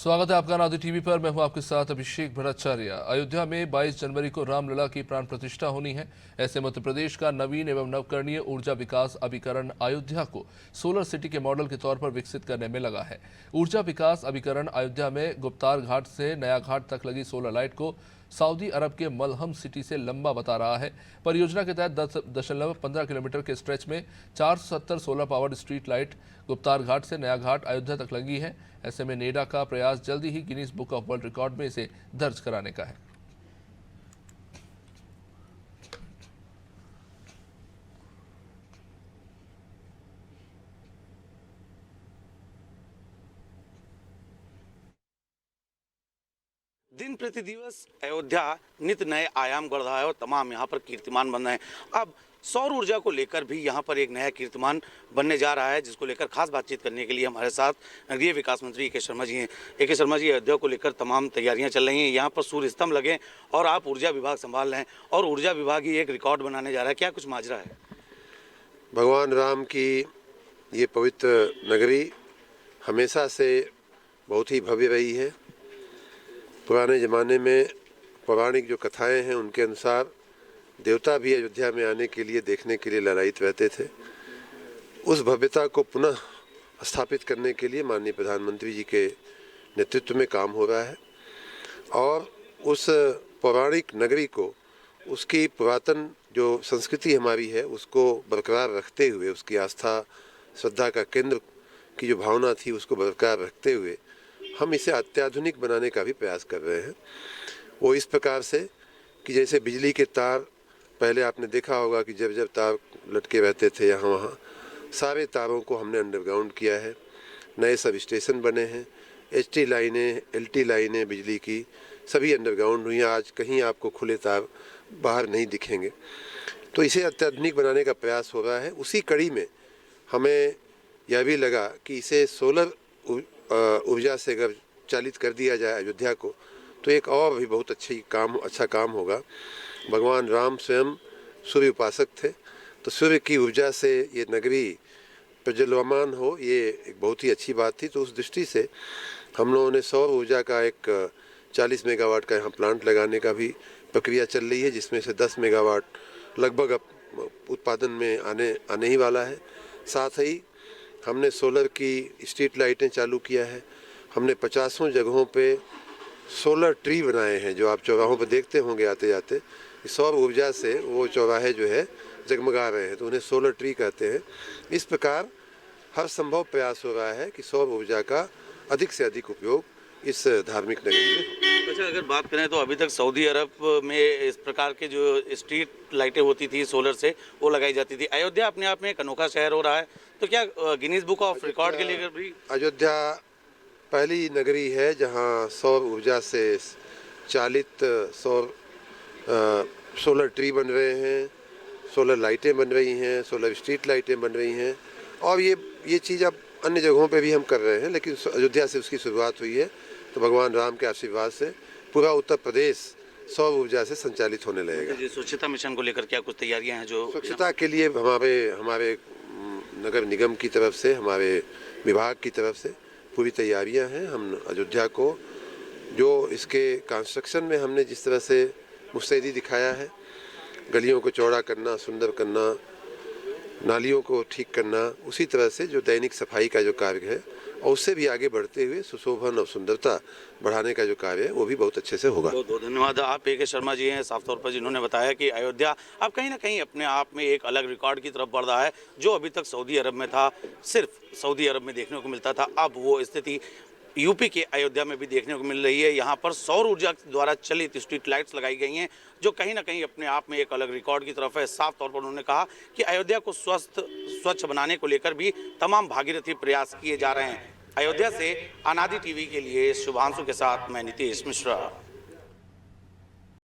स्वागत है आपका नादी टीवी पर। मैं हूं आपके साथ अभिषेक भट्टाचार्य। अयोध्या में 22 जनवरी को रामलला की प्राण प्रतिष्ठा होनी है। ऐसे मध्य प्रदेश का नवीन एवं नवकरणीय ऊर्जा विकास अभिकरण अयोध्या को सोलर सिटी के मॉडल के तौर पर विकसित करने में लगा है। ऊर्जा विकास अभिकरण अयोध्या में गुप्तार घाट से नया घाट तक लगी सोलर लाइट को सऊदी अरब के मलहम सिटी से लंबा बता रहा है। परियोजना के तहत 10.15 किलोमीटर के स्ट्रेच में 470 solar powered street light Guptar Ghat से नया घाट अयोध्या तक लगी है। ऐसे में नेडा का प्रयास जल्दी ही Guinness book of world record में इसे दर्ज कराने का है। दिन प्रति दिवस अयोध्या नित नए आयाम गढ़ रहा है और तमाम यहाँ पर कीर्तिमान बन रहे हैं। अब सौर ऊर्जा को लेकर भी यहाँ पर एक नया कीर्तिमान बनने जा रहा है, जिसको लेकर खास बातचीत करने के लिए हमारे साथ नगरीय विकास मंत्री ए.के. शर्मा जी हैं। ए.के. शर्मा जी, अयोध्या को लेकर तमाम तैयारियां चल रही हैं। यहाँ पर सूर्य स्तंभ लगे और आप ऊर्जा विभाग संभाल रहे हैं और ऊर्जा विभाग ही एक रिकॉर्ड बनाने जा रहा है। क्या कुछ माजरा है? भगवान राम की ये पवित्र नगरी हमेशा से बहुत ही भव्य रही है। पुराने ज़माने में पौराणिक जो कथाएं हैं उनके अनुसार देवता भी अयोध्या में आने के लिए देखने के लिए ललायित रहते थे। उस भव्यता को पुनः स्थापित करने के लिए माननीय प्रधानमंत्री जी के नेतृत्व में काम हो रहा है और उस पौराणिक नगरी को, उसकी पुरातन जो संस्कृति हमारी है उसको बरकरार रखते हुए, उसकी आस्था श्रद्धा का केंद्र की जो भावना थी उसको बरकरार रखते हुए हम इसे अत्याधुनिक बनाने का भी प्रयास कर रहे हैं। वो इस प्रकार से कि जैसे बिजली के तार पहले आपने देखा होगा कि जब जब तार लटके रहते थे यहाँ वहाँ, सारे तारों को हमने अंडरग्राउंड किया है। नए सब स्टेशन बने हैं, HT लाइनें, LT लाइनें बिजली की सभी अंडरग्राउंड हुई हैं। आज कहीं आपको खुले तार बाहर नहीं दिखेंगे। तो इसे अत्याधुनिक बनाने का प्रयास हो रहा है। उसी कड़ी में हमें यह भी लगा कि इसे सोलर ऊर्जा से अगर चालित कर दिया जाए अयोध्या को तो एक और भी बहुत अच्छा काम होगा। भगवान राम स्वयं सूर्य उपासक थे, तो सूर्य की ऊर्जा से ये नगरी प्रज्वलमान हो, ये एक बहुत ही अच्छी बात थी। तो उस दृष्टि से हम लोगों ने सौर ऊर्जा का एक 40 मेगावाट का यहाँ प्लांट लगाने का भी प्रक्रिया चल रही है, जिसमें से 10 मेगावाट लगभग उत्पादन में आने ही वाला है। साथ ही हमने सोलर की स्ट्रीट लाइटें चालू किया है। हमने 50 जगहों पे सोलर ट्री बनाए हैं, जो आप चौराहों पर देखते होंगे आते जाते। सौर ऊर्जा से वो चौराहे जो है जगमगा रहे हैं, तो उन्हें सोलर ट्री कहते हैं। इस प्रकार हर संभव प्रयास हो रहा है कि सौर ऊर्जा का अधिक से अधिक उपयोग इस धार्मिक नगरी में हो। अच्छा, अगर बात करें तो अभी तक सऊदी अरब में इस प्रकार के जो स्ट्रीट लाइटें होती थी सोलर से, वो लगाई जाती थी। अयोध्या अपने आप में एक अनोखा शहर हो रहा है, तो क्या गिनीज बुक ऑफ रिकॉर्ड के लिए भी? अयोध्या पहली नगरी है जहां सौर ऊर्जा से चालित सोलर ट्री बन रहे हैं, सोलर लाइटें बन रही हैं, सोलर स्ट्रीट लाइटें बन रही हैं और ये चीज़ अब अन्य जगहों पे भी हम कर रहे हैं, लेकिन अयोध्या से उसकी शुरुआत हुई है। तो भगवान राम के आशीर्वाद से पूरा उत्तर प्रदेश सौर ऊर्जा से संचालित होने लगेगा। स्वच्छता मिशन को लेकर क्या कुछ तैयारियां हैं? जो स्वच्छता के लिए हमारे नगर निगम की तरफ से, हमारे विभाग की तरफ से पूरी तैयारियां हैं। हम अयोध्या को जो इसके कंस्ट्रक्शन में हमने जिस तरह से मुस्तैदी दिखाया है, गलियों को चौड़ा करना, सुंदर करना, नालियों को ठीक करना, उसी तरह से जो दैनिक सफाई का जो कार्य है और उससे भी आगे बढ़ते हुए सुशोभन और सुंदरता बढ़ाने का जो कार्य है वो भी बहुत अच्छे से होगा। बहुत बहुत धन्यवाद। आप ए.के. शर्मा जी हैं, साफ तौर पर जिन्होंने बताया कि अयोध्या अब कहीं ना कहीं अपने आप में एक अलग रिकॉर्ड की तरफ बढ़ रहा है। जो अभी तक सऊदी अरब में था, सिर्फ सऊदी अरब में देखने को मिलता था, अब वो स्थिति यूपी के अयोध्या में भी देखने को मिल रही है। यहाँ पर सौर ऊर्जा द्वारा चलित स्ट्रीट लाइट्स लगाई गई हैं, जो कहीं ना कहीं अपने आप में एक अलग रिकॉर्ड की तरफ है। साफ तौर पर उन्होंने कहा कि अयोध्या को स्वच्छ बनाने को लेकर भी तमाम भागीरथी प्रयास किए जा रहे हैं। अयोध्या से अनादि टीवी के लिए शुभांशु के साथ मैं नीतीश मिश्रा।